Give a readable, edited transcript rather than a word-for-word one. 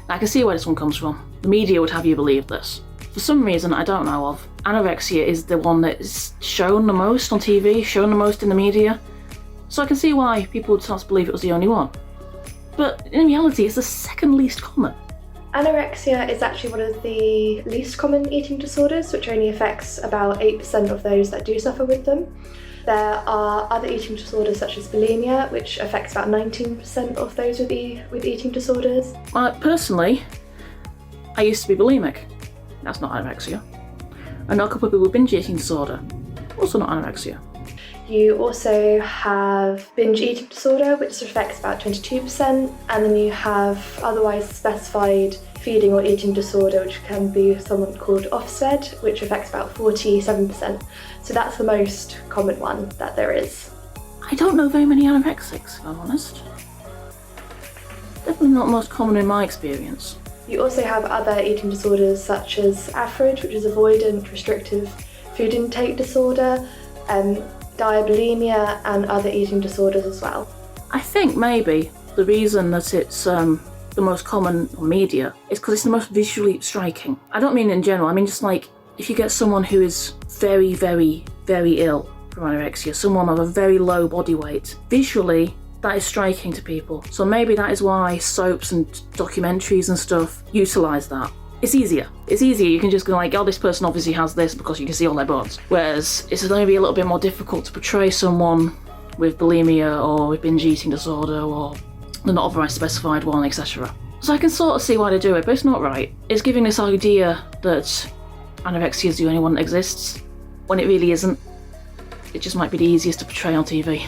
I can see where this one comes from. The media would have you believe this. For some reason I don't know of, anorexia is the one that's shown the most on TV, shown the most in the media. So I can see why people would start to believe it was the only one. But in reality, it's the second least common. Anorexia is actually one of the least common eating disorders, which only affects about 8% of those that do suffer with them. There are other eating disorders such as bulimia, which affects about 19% of those with eating disorders. Personally, I used to be bulimic. That's not anorexia. I know a couple of people with binge eating disorder. Also not anorexia. You also have binge eating disorder, which affects about 22%, and then you have otherwise specified feeding or eating disorder, which can be somewhat called offset, which affects about 47%. So that's the most common one that there is. I don't know very many anorexics, if I'm honest. Definitely not the most common in my experience. You also have other eating disorders such as AFRID, which is avoidant restrictive food intake disorder, diabulimia and other eating disorders as well. I think maybe the reason that it's the most common on media is because it's the most visually striking. I don't mean in general, I mean just like if you get someone who is very, very, very ill from anorexia, someone of a very low body weight, visually that is striking to people. So maybe that is why soaps and documentaries and stuff utilise that. It's easier. You can just go like, oh, this person obviously has this because you can see all their bones. Whereas it's going to be a little bit more difficult to portray someone with bulimia or with binge eating disorder or the not otherwise specified one, etc. So I can sort of see why they do it, but it's not right. It's giving this idea that anorexia is the only one that exists, when it really isn't. It just might be the easiest to portray on TV.